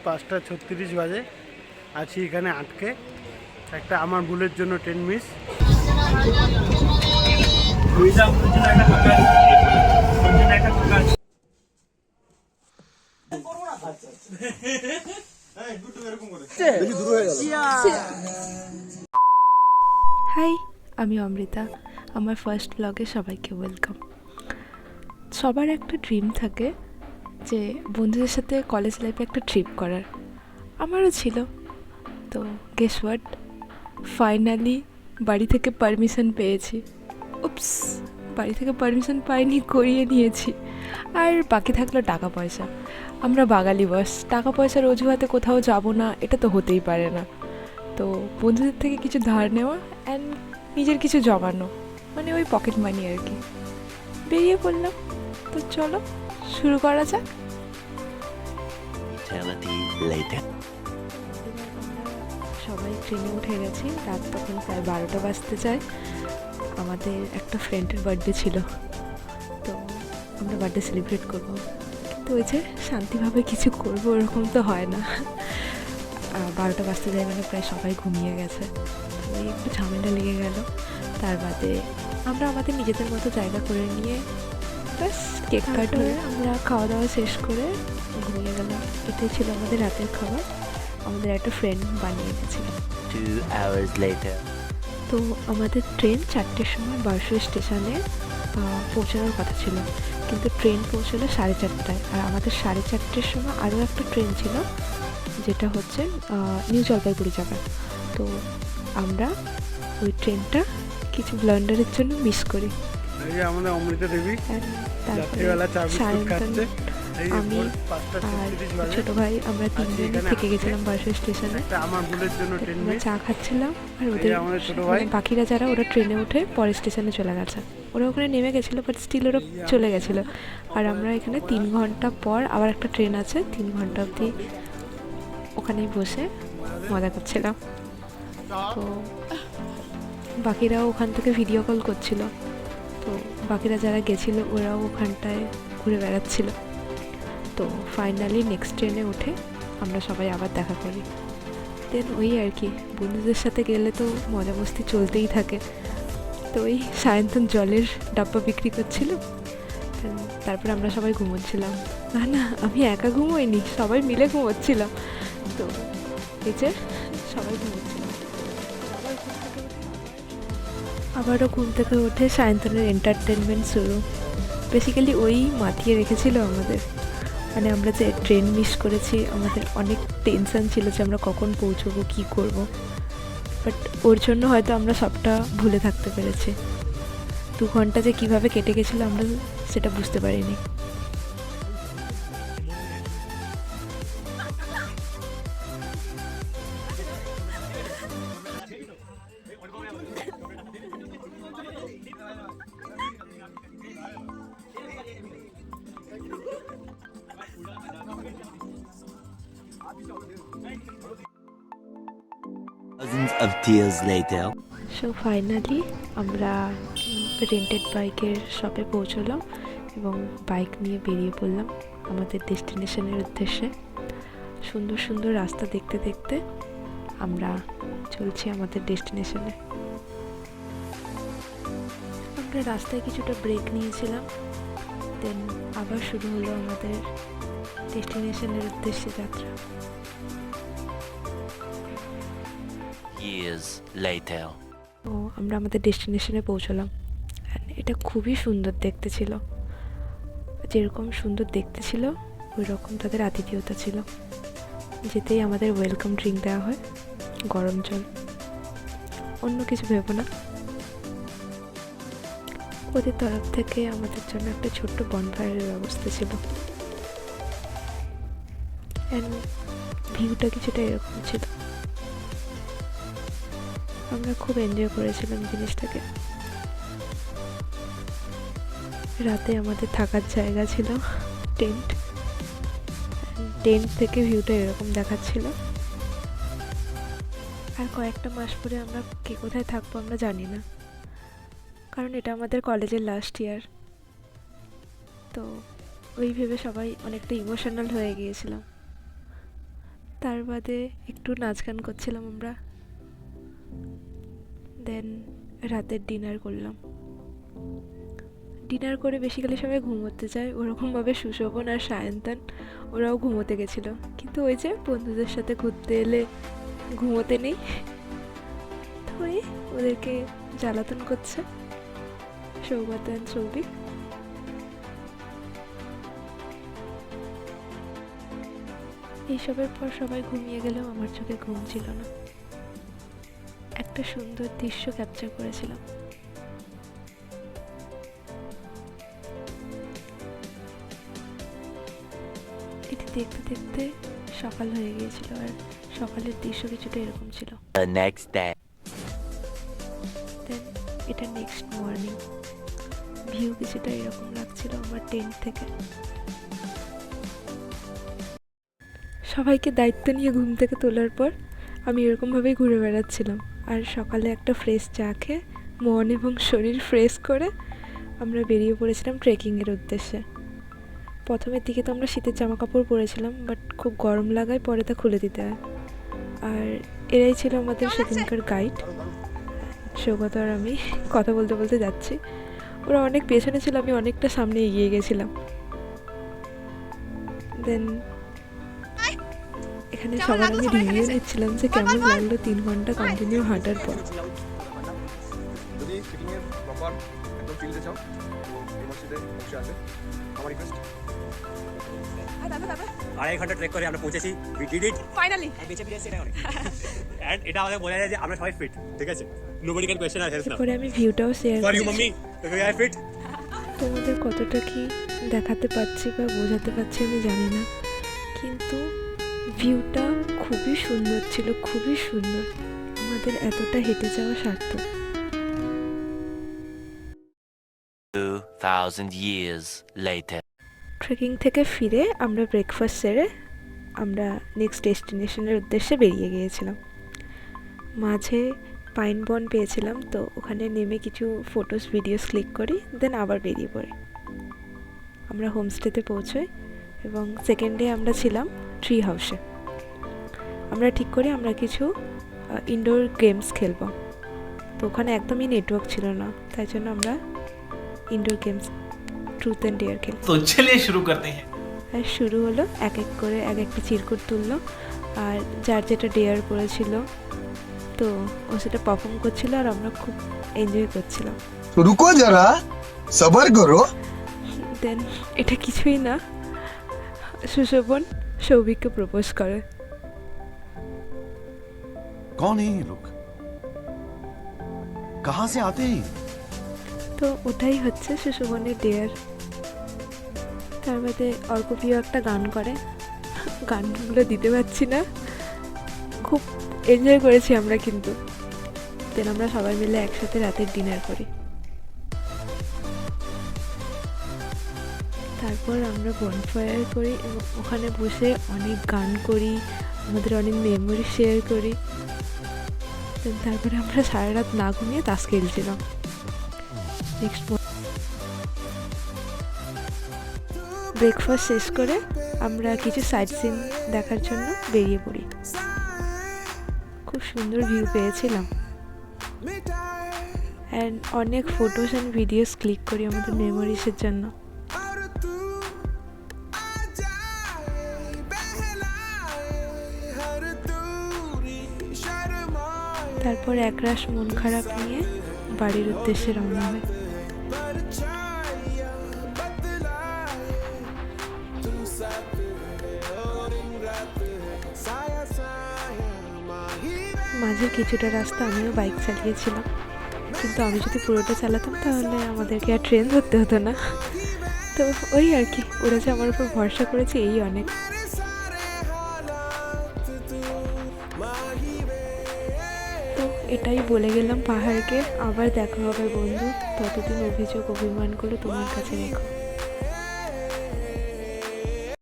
5:36 বাজে, আছি এখানে আটকে। একটা আমার ভুলের জন্য ট্রেন মিস। হাই, আমি অমৃতা। আমার ফার্স্ট ব্লগে সবাইকে ওয়েলকাম। সবার একটা ড্রিম থাকে যে বন্ধুদের সাথে কলেজ লাইফে একটা ট্রিপ করার। আমারও ছিল। তো গেস হোয়াট, ফাইনালি বাড়ি থেকে পারমিশন পেয়েছি। উপস, বাড়ি থেকে পারমিশন পাইনি, করিয়ে নিয়েছি। আর বাকি থাকলো টাকা পয়সা। আমরা বাঙালি বস, টাকা পয়সার অজুহাতে কোথাও যাব না, এটা তো হতেই পারে না। তো বন্ধুদের থেকে কিছু ধার নেওয়া অ্যান্ড নিজের কিছু জমানো, মানে ওই পকেট মানি আর কি। বেরিয়ে পড়লাম। তো চলো শুরু করা যাক। সবাই ট্রেনে উঠে গেছি। রাত তখন প্রায় 12টা বাজতে যায়। আমাদের একটা ফ্রেন্ডের বার্থডে ছিল, তো আমরা বার্থডে সেলিব্রেট করবো, কিন্তু ওই যে শান্তিভাবে কিছু করবো ওরকম তো হয় না। 12টা বাজতে যায় মানে প্রায় সবাই ঘুমিয়ে গেছে। ওই একটু ঝামেলা লেগে গেল। তার বাদে আমরা আমাদের নিজেদের মতো জায়গা করে নিয়ে ব্যাস কেক কাট হয়ে আমরা খাওয়া দাওয়া শেষ করে ঘুমিয়ে গেলাম। এটাই ছিল আমাদের রাতের খাবার। আমাদের একটা ফ্রেন্ড বানিয়ে গেছিল। 2 hours later. তো আমাদের ট্রেন 4টের সময় বারশো স্টেশনে পৌঁছানোর কথা ছিল, কিন্তু ট্রেন পৌঁছলো 4:30টায়। আর আমাদের 4:30টের সময় আরও একটা ট্রেন ছিল, যেটা হচ্ছে নিউ জলপাইগুড়ি যাবে। তো আমরা ওই ট্রেনটা কিছু ব্লান্ডারের জন্য মিস করি। এই যে আমাদের অমৃতা দেবী রাত্রিবেলা চা বিস্কুট খাচ্ছে। আমি আর ছোটো ভাই আমরা তিনজনে থেকে গেছিলাম বারশো স্টেশনে। আমার ভুলের জন্য ট্রেন আমরা মিস। চা খাচ্ছিলাম আর ওদের ছোট ভাই বাকিরা যারা ওরা ট্রেনে উঠে পরের স্টেশনে চলে গেছে। ওরা ওখানে নেমে গেছিলো, বাট স্টিল ওরা চলে গেছিলো। আর আমরা এখানে 3 ঘন্টা পর আবার একটা ট্রেন আছে, 3 ঘন্টা অবধি ওখানেই বসে মজা করছিলাম। তো বাকিরাও ওখান থেকে ভিডিও কল করছিল। তো বাকিরা যারা গেছিলো ওরাও ওখানটায় ঘুরে বেড়াচ্ছিল। তো ফাইনালি নেক্সট ট্রেনে উঠে আমরা সবাই আবার দেখা করি। দেন ওই আর কি, বন্ধুদের সাথে গেলে তো মজা মস্তি চলতেই থাকে। তো ওই সায়ন্তন জলের ডাব্বা বিক্রি করছিল। তারপর আমরা সবাই ঘুমোচ্ছিলাম। না, আমি একা ঘুমোইনি, সবাই মিলে ঘুমোচ্ছিলাম। তো এই যে সবাই ঘুমোচ্ছিলাম। আবারও ঘুম থেকে উঠে সায়ন্তনের এন্টারটেনমেন্ট শুরু। বেসিক্যালি ওই মাতিয়ে রেখেছিল আমাদের। মানে আমরা যে ট্রেন মিস করেছি, আমাদের অনেক টেনশন ছিল যে আমরা কখন পৌঁছবো, কী করব। বাট ওর জন্য হয়তো আমরা সবটা ভুলে থাকতে পেরেছি। 2 ঘন্টা যে কীভাবে কেটে গেছিলো আমরা সেটা বুঝতে পারিনি। Thousands of tears later. So finally আমরা রেন্টেড বাইকের শপে পৌঁছলাম এবং বাইক নিয়ে বেরিয়ে পড়লাম আমাদের ডেস্টিনেশনের উদ্দেশ্যে। সুন্দর সুন্দর রাস্তা দেখতে দেখতে আমরা চলছি আমাদের ডেস্টিনেশনে। আমরা রাস্তায় কিছুটা ব্রেক নিয়েছিলাম, দেন আবার শুরু হলো আমাদের ডেস্টিনেশনের উদ্দেশ্যে যাত্রা। Years later. তো আমরা আমাদের ডেস্টিনেশনে পৌঁছলাম। এটা খুবই সুন্দর দেখতে ছিল। যেরকম সুন্দর দেখতে ছিল ওই রকম তাদের আতিথেয়তা ছিল। যেতেই আমাদের ওয়েলকাম ড্রিঙ্ক দেওয়া হয়, গরম জল, অন্য কিছু ভেবো না। ওদের তরফ থেকে আমাদের জন্য একটা ছোট্ট বনফায়ারের ব্যবস্থা ছিল। অ্যান্ড ভিউটা কিছুটা এরকম ছিল। আমরা খুব এনজয় করেছিলাম জিনিসটাকে। রাতে আমাদের থাকার জায়গা ছিল টেন্ট। টেন্ট থেকে ভিউটা এরকম দেখাচ্ছিল। আর কয়েকটা মাস পরে আমরা কে কোথায় থাকবো আমরা জানি না, কারণ এটা আমাদের কলেজের লাস্ট ইয়ার। তো ওই ভেবে সবাই অনেকটা ইমোশনাল হয়ে গিয়েছিলাম। তার বাদে একটু নাচ গান করছিলাম আমরা, দেন রাতের ডিনার করলাম। ডিনার করে বেসিক্যালি সবাই ঘুমোতে যায়, ওরকমভাবে সুশোভন আর সায়ন্তন ওরাও ঘুমোতে গেছিলো, কিন্তু ওই যে বন্ধুদের সাথে ঘুরতে এলে ঘুমোতে নেই, তো ওই ওদেরকে জ্বালাতন করছে সৌগত আর সৌভিক। এইসবের পর সবাই ঘুমিয়ে গেলেও আমার চোখে ঘুম ছিল না। একটা সুন্দর দৃশ্য ক্যাপচার করেছিলাম। এটি দেখতে দেখতে সকাল হয়ে গিয়েছিল, আর সকালের দৃশ্য কিছুটা এরকম ছিল। The next day. দেন এটা নেক্সট মর্নিং, ভিউ কিছুটা এরকম লাগছিল আমার টেন্ট থেকে। সবাইকে দায়িত্ব নিয়ে ঘুম থেকে তোলার পর আমি এরকমভাবেই ঘুরে বেড়াচ্ছিলাম, আর সকালে একটা ফ্রেশ চা খেয়ে মন এবং শরীর ফ্রেশ করে আমরা বেরিয়ে পড়েছিলাম ট্রেকিংয়ের উদ্দেশ্যে। প্রথমের দিকে তো আমরা শীতের জামা কাপড় পরেছিলাম, বাট খুব গরম লাগায় পরে তা খুলে দিতে হয়। আর এরাই ছিল আমাদের সেদিনকার গাইড, সৌগত আর আমি কথা বলতে বলতে যাচ্ছি। ওরা অনেক পেছনে ছিল, আমি অনেকটা সামনে এগিয়ে গেছিলাম। দেন এখানে সবার আমি রিভিউ নিচ্ছিলাম যে কেমন লাগলো 3 ঘন্টা কন্টিনিউ হাঁটার পর। যদি ফিটিং এর প্রপার একদম ফিল দিতে চাও তো এই মসজিদে অবশ্যই আছে আমার রিকোয়েস্ট। 2.5 ঘন্টা ট্রেক করে আমরা পৌঁছেছি, উই ডিড ইট ফাইনালি। বেঁচে ফিরে এসেছি, এটা অনেক। এন্ড এটা আমাদের বোঝা যায় যে আমরা সবাই ফিট, ঠিক আছে? নোবডি ক্যান কোয়েশ্চেন আর হেল্প নাও। এরপরে আমি ভিউটাও শেয়ার ফর ইউ করি। Mummy, we are fit. তোমাদের কতটা কি দেখাতে পারছি বা বোঝাতে পারছি আমি জানি না, কিন্তু ভিউটা খুবই সুন্দর ছিল, খুবই সুন্দর। আমাদের এতটা হেঁটে যাওয়া সার্থক। 2,000 years later. ট্রেকিং থেকে ফিরে আমরা ব্রেকফাস্ট সেরে আমরা নেক্সট ডেস্টিনেশনের উদ্দেশ্যে বেরিয়ে গিয়েছিলাম। মাঝে পাইন বন পেয়েছিলাম, তো ওখানে নেমে কিছু ফটোস ভিডিওস ক্লিক করি, দেন আবার বেরিয়ে পড়ি। আমরা হোমস্টেতে পৌঁছই এবং সেকেন্ড ডে আমরা ছিলাম ট্রি হাউসে। আমরা ঠিক করি আমরা কিছু ইনডোর গেমস খেলবো, তো ওখানে একদমই নেটওয়ার্ক ছিল না, তাই জন্য আমরা indoor games truth and dare খেলি। तो चलिए शुरू करते हैं। আর শুরু হলো, এক এক করে এক একটা চিরকুট তুললো, আর যার যেটা ডেয়ার করেছিল তো ও সেটা পারফর্ম করছিল, আর আমরা খুব এনজয় করছিলাম। रुको जरा सबर करो। দেন এটা কিছুই না, সুশোভন সৌভিককে প্রপোজ করে। कौन है ये लोग? कहाँ से आते हैं? তো ওটাই হচ্ছে সুশোভনের ডেয়ার। তার মধ্যে অর্কপ্রিয় একটা গান করে, গানগুলো দিতে পারছি না, খুব এনজয় করেছি আমরা কিন্তু। দেন আমরা সবাই মিলে একসাথে রাতের ডিনার করি। তারপর আমরা বনফায়ার করি এবং ওখানে বসে অনেক গান করি, আমাদের অনেক মেমোরি শেয়ার করি। দেন তারপরে আমরা সারা রাত না ঘুমিয়ে তাস খেলছিলাম। নেক্সট ব্রেকফাস্ট শেষ করে আমরা কিছু সাইট সিন দেখার জন্য বেরিয়ে পড়ি। খুব সুন্দর ভিউ পেয়েছিলাম, অ্যান্ড অনেক ফটোস অ্যান্ড ভিডিওস ক্লিক করি আমাদের মেমোরিজের জন্য। তারপর একরাশ মন খারাপ নিয়ে বাড়ির উদ্দেশ্যে রওনা হয়। মাঝে কিছুটা রাস্তা আমিও বাইক চালিয়েছিলাম, কিন্তু আমি যদি পুরোটা চালাতাম তাহলে আমাদেরকে আর ট্রেন ধরতে হতো না। তো ওই আর কি, ওরা যে আমার উপর ভরসা করেছে এই অনেক। তো এটাই বলে গেলাম পাহাড়কে, আবার দেখা হবে বন্ধু, ততদিন অভিযোগ অভিমানগুলো তোমার কাছে রেখো।